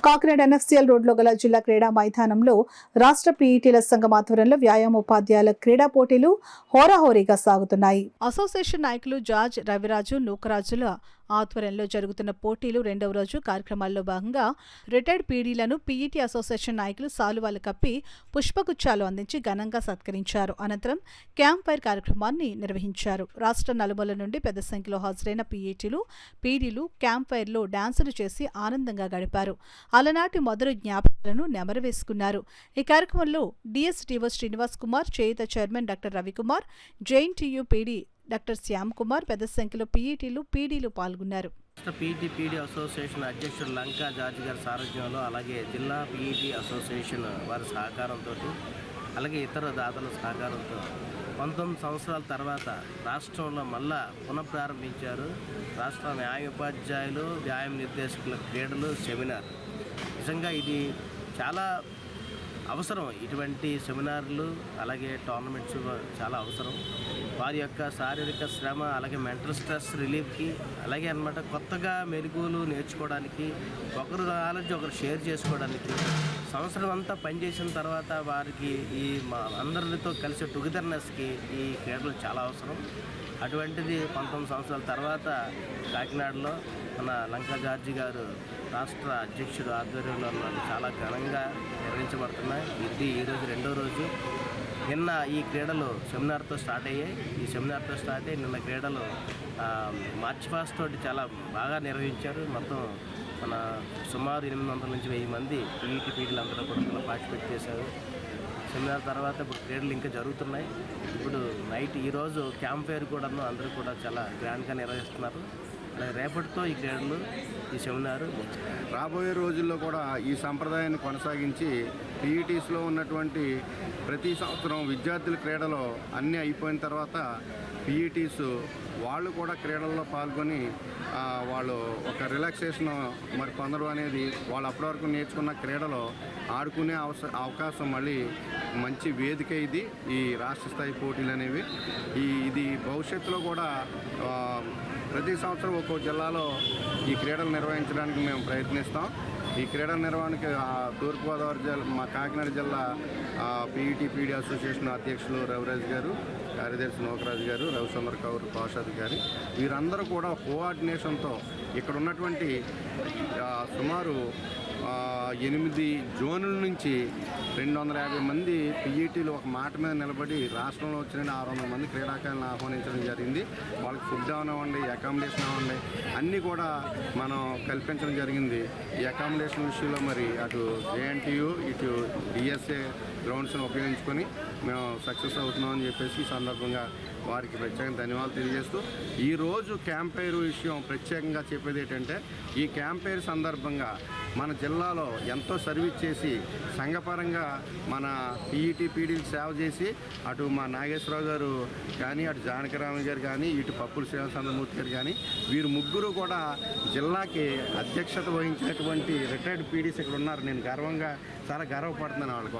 Kakinada NFCL రోడ్లో గల జిల్లా క్రీడా మైదానంలో రాష్ట్ర పీఈటీల సంఘం ఆధ్వర్యంలో వ్యాయామోపాధ్యాయుల క్రీడా పోటీలు హోరాహోరీగా సాగుతున్నాయి. అసోసియేషన్ నాయకులు జార్జ్ రవిరాజు నూకరాజుల ఆధ్వర్యంలో జరుగుతున్న పోటీలు రెండవ రోజు కార్యక్రమాల్లో భాగంగా రిటైర్డ్ పీడీలను పీఈటీ అసోసియేషన్ నాయకులు సాలువాలు కప్పి పుష్పగుచ్చాలు అందించి ఘనంగా సత్కరించారు. అనంతరం క్యాంప్ ఫైర్ కార్యక్రమాన్ని నిర్వహించారు. రాష్ట్ర నలుమూల నుండి పెద్ద సంఖ్యలో హాజరైన పీడీలు క్యాంప్ ఫైర్లో డాన్సులు చేసి ఆనందంగా గడిపారు. అలనాటి మొదటి జ్ఞాపకాలను నెమరవేసుకున్నారు. ఈ కార్యక్రమంలో DSDO Srinivas Kumar, Cheyutha chairman doctor Ravikumar, JNTU PD doctor Shyam Kumar, పెద్ద సంఖ్యలో పీడీలు పాల్గొన్నారు. పీఈటీ అసోసియేషన్ అధ్యక్షుడు లంకా జార్జ్ గారి సారథ్యంలో, అలాగే జిల్లా పీఈటీ అసోసియేషన్ వారి సహకారంతో, అలాగే ఇతర దాతల సహకారంతో 19 సంవత్సరాల తర్వాత రాష్ట్రంలో మళ్ళా పునఃప్రారంభించారు రాష్ట్ర న్యాయోపాధ్యాయులు వ్యాయామ నిర్దేశకుల క్రీడలు సెమినార్. నిజంగా ఇది చాలా అవసరం. ఇటువంటి సెమినార్లు అలాగే టోర్నమెంట్స్ చాలా అవసరం. వారి యొక్క శారీరక శ్రమ, అలాగే మెంటల్ స్ట్రెస్ రిలీఫ్కి, అలాగే అన్నమాట కొత్తగా మెరుగులు నేర్చుకోవడానికి, ఒకరు నాలెడ్జ్ ఒకరు షేర్ చేసుకోవడానికి, సంవత్సరం అంతా పనిచేసిన తర్వాత వారికి ఈ అందరితో కలిసి టుగెదర్నెస్కి ఈ క్రీడలు చాలా అవసరం. అటువంటిది 19 సంవత్సరాల తర్వాత కాకినాడలో మన లంకా జార్జి గారు రాష్ట్ర అధ్యక్షుడు ఆధ్వర్యంలో చాలా ఘనంగా నిర్వహించబడుతున్నాయి. ఇది ఈరోజు రెండో రోజు. నిన్న ఈ క్రీడలు సెమినార్తో స్టార్ట్ అయ్యాయి. ఈ సెమినార్తో స్టార్ట్ అయ్యి నిన్న క్రీడలు మార్చ్ పాస్ట్ తోటి చాలా బాగా నిర్వహించారు. మొత్తం మన సుమారు 800 నుంచి 1000 మంది పీఈటీ పీడీలు అందరూ కూడా పార్టిసిపేట్ చేశారు. సెమినార్ తర్వాత ఇప్పుడు క్రీడలు ఇంకా జరుగుతున్నాయి. ఇప్పుడు నైట్ ఈరోజు క్యాంప్ ఫైర్ కూడాను అందరూ కూడా చాలా గ్రాండ్గా నిర్వహిస్తున్నారు. అలాగే రేపటితో ఈ క్రీడలు, ఈ సెమినారు రాబోయే రోజుల్లో కూడా ఈ సంప్రదాయాన్ని కొనసాగించి పీఈటీస్లో ఉన్నటువంటి ప్రతి సంవత్సరం విద్యార్థుల క్రీడలో అన్నీ అయిపోయిన తర్వాత పీఈటీస్ వాళ్ళు కూడా క్రీడల్లో పాల్గొని వాళ్ళు ఒక రిలాక్సేషన్ మరి పొందడం అనేది వాళ్ళు అప్పటి వరకు నేర్చుకున్న క్రీడలో ఆడుకునే అవకాశం మళ్ళీ మంచి వేదిక ఇది ఈ రాష్ట్ర స్థాయి పోటీలు అనేవి. ఇది భవిష్యత్తులో కూడా ప్రతి సంవత్సరం ఒక్కో జిల్లాలో ఈ క్రీడలు నిర్వహించడానికి మేము ప్రయత్నిస్తాం. ఈ క్రీడల నిర్వహణకి తూర్పుగోదావరి జిల్లా, మా కాకినాడ జిల్లా పీఈటీ పీడీ అసోసియేషన్ అధ్యక్షులు రవిరాజు గారు, కార్యదర్శి నూకరాజు గారు, రవిచంద్ర కౌర్ కౌషాద్ గారు, వీరందరూ కూడా కోఆర్డినేషన్తో ఇక్కడ ఉన్నటువంటి సుమారు 8 జోన్ల నుంచి 250 మంది పీఈటీలు ఒక మాట మీద నిలబడి రాష్ట్రంలో వచ్చిన 600 మంది క్రీడాకారులను ఆహ్వానించడం జరిగింది. వాళ్ళకి ఫుడ్ అవనివ్వండి, అకామిడేషన్ అవ్వండి, అన్నీ కూడా మనం కల్పించడం జరిగింది. ఈ అకామిడేషన్ విషయంలో మరి అటు జేఎన్టీయూ ఇటు డిఎస్ఏ గ్రౌండ్స్ని ఉపయోగించుకొని మేము సక్సెస్ అవుతున్నామని చెప్పేసి ఈ సందర్భంగా వారికి ప్రత్యేకంగా ధన్యవాదాలు తెలియజేస్తూ, ఈరోజు క్యాంప్ ఫైర్ విషయం ప్రత్యేకంగా చెప్పేది ఏంటంటే, ఈ క్యాంప్ ఫైర్ సందర్భంగా మన జిల్లాలో ఎంతో సర్వీస్ చేసి సంఘపరంగా మన పీఈటీ పీడీలు సేవ చేసి, అటు మా నాగేశ్వరరావు గారు కానీ, అటు జానకిరామ గారు కానీ, ఇటు పప్పుల శ్రీనివాసమూర్తి గారు కానీ, వీరు ముగ్గురు కూడా జిల్లాకి అధ్యక్షత వహించినటువంటి రిటైర్డ్ పీడీస్ ఇక్కడ ఉన్నారు. నేను చాలా గర్వపడుతున్నాను వాళ్ళకు.